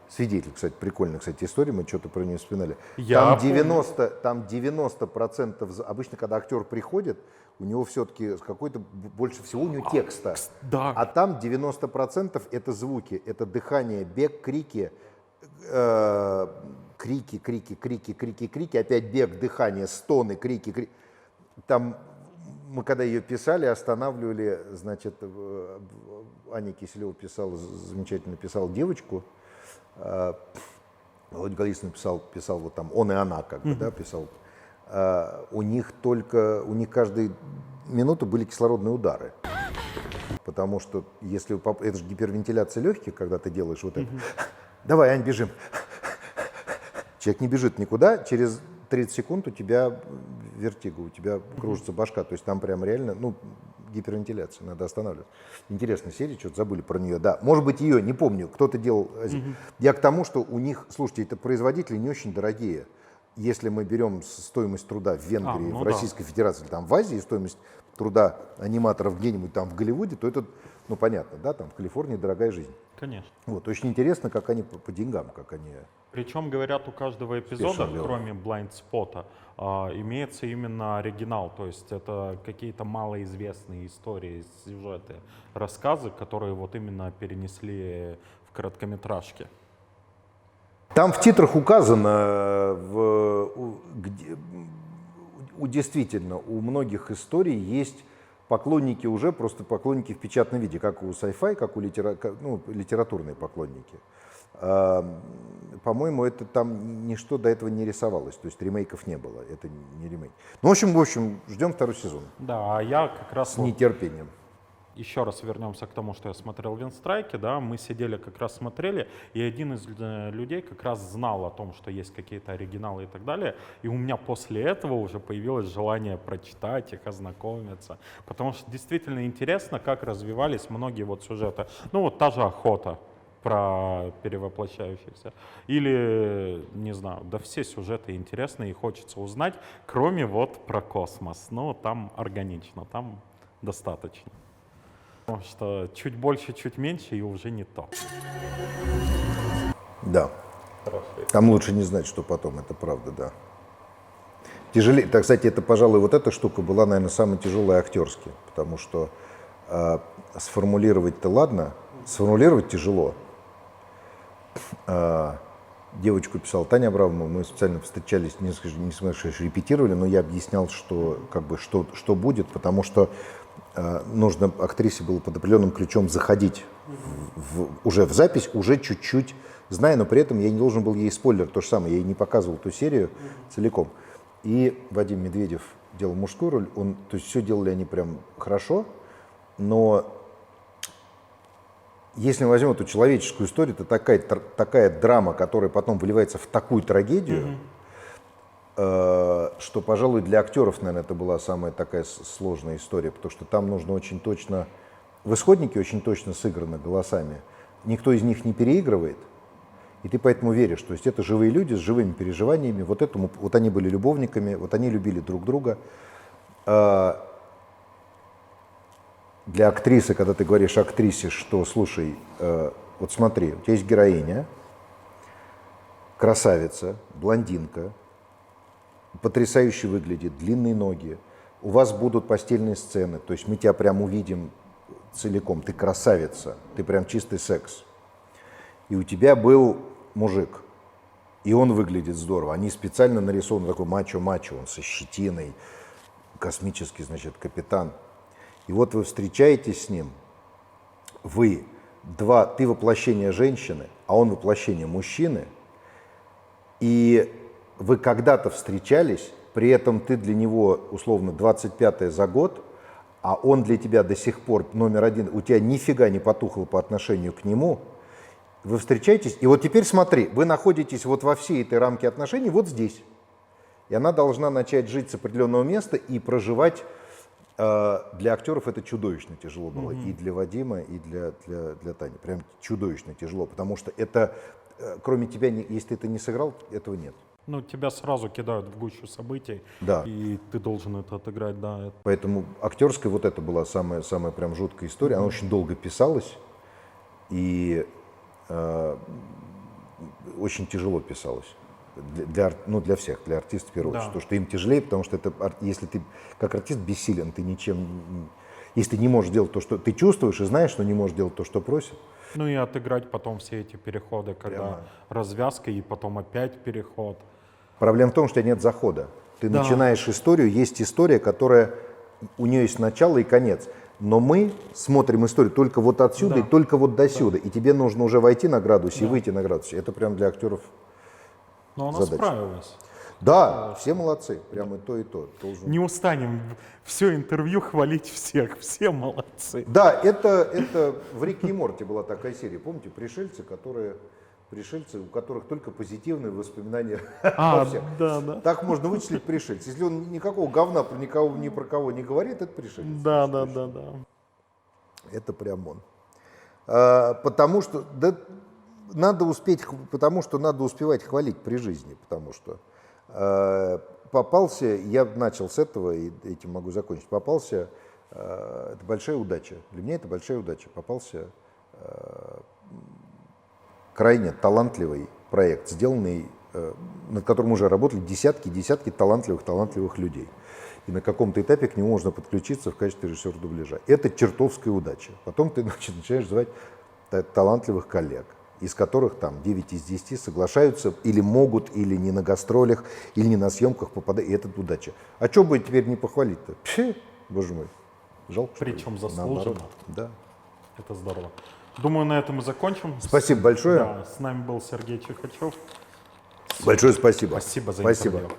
Свидетель, кстати, прикольная, кстати, история, мы что-то про нее вспоминали. Я Там 90%, обычно, когда актер приходит, у него все-таки какой-то, больше всего у него текста. Да. А там 90% это звуки, это дыхание, бег, крики, крики, опять бег, дыхание, стоны, крики. Там мы когда ее писали, останавливали, значит, Аня Киселева писала, замечательно писала девочку, Володя Голицын писал вот там «он и она», как бы, да, писал. У них каждую минуту были кислородные удары. Потому что если это же гипервентиляция легких, когда ты делаешь вот это. Давай, Ань, бежим. Человек не бежит никуда, через 30 секунд у тебя вертиго, у тебя кружится башка. То есть там прям реально, гипервентиляция, надо останавливаться. Интересная серия, что-то забыли про нее. Да, может быть, ее, не помню, кто-то делал. Я к тому, что у них, слушайте, это производители не очень дорогие. Если мы берем стоимость труда в Венгрии, в Российской Федерации, там в Азии, стоимость труда аниматоров где-нибудь там в Голливуде, то это, понятно, да, там в Калифорнии дорогая жизнь. Конечно. Вот, очень интересно, как они по деньгам, как они... Причем, говорят, у каждого эпизода, кроме Blind Spot, имеется именно оригинал. То есть это какие-то малоизвестные истории, сюжеты, рассказы, которые вот именно перенесли в короткометражке. Там в титрах указано, действительно, у многих историй есть поклонники уже просто поклонники в печатном виде, как у sci-fi, как у литературные поклонники. По-моему, это там ничто до этого не рисовалось, то есть ремейков не было, это не ремейк. Ну, в общем, ждем второй сезон. Да, а я как раз... С нетерпением. Еще раз вернемся к тому, что я смотрел в Винстрайке, да, мы сидели, как раз смотрели, и один из людей как раз знал о том, что есть какие-то оригиналы и так далее, и у меня после этого уже появилось желание прочитать их, ознакомиться, потому что действительно интересно, как развивались многие вот сюжеты. Ну вот та же «Охота» про перевоплощающихся, или, не знаю, да все сюжеты интересны и хочется узнать, кроме вот про космос, ну там органично, там достаточно. Потому что чуть больше, чуть меньше и уже не то. Да. Там лучше не знать, что потом, это правда, да. Тяжелее, так, кстати, это, пожалуй, вот эта штука была, наверное, самая тяжелая актерски, потому что сформулировать-то ладно, сформулировать тяжело. Девочку писал Таня Абрамова, мы специально встречались, несколько раз репетировали, но я объяснял, что, как бы, что будет, потому что нужно актрисе было под определенным ключом заходить уже в запись, уже чуть-чуть зная, но при этом я не должен был ей спойлер, то же самое, я ей не показывал ту серию целиком. И Вадим Медведев делал мужскую роль, то есть все делали они прям хорошо, но если мы возьмем эту человеческую историю, это такая драма, которая потом выливается в такую трагедию, что, пожалуй, для актеров, наверное, это была самая такая сложная история, потому что там нужно очень точно, в исходнике очень точно сыграно голосами, никто из них не переигрывает, и ты поэтому веришь, то есть это живые люди с живыми переживаниями, вот они были любовниками, вот они любили друг друга. Для актрисы, когда ты говоришь актрисе, что, слушай, вот смотри, у тебя есть героиня, красавица, блондинка, потрясающе выглядит, длинные ноги, у вас будут постельные сцены, то есть мы тебя прям увидим целиком, ты красавица, ты прям чистый секс. И у тебя был мужик, и он выглядит здорово, они специально нарисованы такой мачо-мачо, он со щетиной, космический, значит, капитан. И вот вы встречаетесь с ним, ты воплощение женщины, а он воплощение мужчины, и вы когда-то встречались, при этом ты для него, условно, 25-е за год, а он для тебя до сих пор номер один, у тебя нифига не потухло по отношению к нему, вы встречаетесь, и вот теперь смотри, вы находитесь вот во всей этой рамке отношений вот здесь, и она должна начать жить с определенного места и проживать. Для актеров это чудовищно тяжело было, и для Вадима, и для Тани. Прям чудовищно тяжело, потому что это, кроме тебя, если ты это не сыграл, этого нет. Ну, тебя сразу кидают в гущу событий, да. И ты должен это отыграть, да. Поэтому актерская вот это была самая прям жуткая история. Она очень долго писалась, и очень тяжело писалась. Для всех, для артистов в первую очередь, потому что им тяжелее, потому что если ты как артист бессилен, ты ничем, если ты не можешь делать то, что ты чувствуешь и знаешь, что не можешь делать то, что просят. Ну и отыграть потом все эти переходы, когда развязка и потом опять переход. Проблема в том, что нет захода. Ты начинаешь историю, есть история, которая, у нее есть начало и конец. Но мы смотрим историю только вот отсюда и только вот до сюда. И тебе нужно уже войти на градусе и выйти на градусе. Это прям для актеров. Но она справилась. Да, все молодцы, прямо и то, и то. Не устанем все интервью хвалить всех, все молодцы. Да, это в Рике и Морти была такая серия, помните, пришельцы, у которых только позитивные воспоминания о всех. Да. Так можно вычислить пришельца. Если он никакого говна ни про кого не говорит, это пришелец. Да. Это прям он. Потому что надо успевать хвалить при жизни, потому что попался, я начал с этого, и этим могу закончить, попался, это большая удача, для меня это большая удача, попался крайне талантливый проект, сделанный, над которым уже работали десятки талантливых людей. И на каком-то этапе к нему можно подключиться в качестве режиссера дубляжа. Это чертовская удача. Потом ты начинаешь звать талантливых коллег, из которых там 9 из 10 соглашаются или могут, или не на гастролях, или не на съемках попадают, и это удача. А что будет теперь не похвалить-то? Боже мой. Жалко, что ли? Причем заслуженно. Наоборот. Да. Это здорово. Думаю, на этом мы закончим. Спасибо большое. Да, с нами был Сергей Чихачев. Большое спасибо. Спасибо за Спасибо. интервью.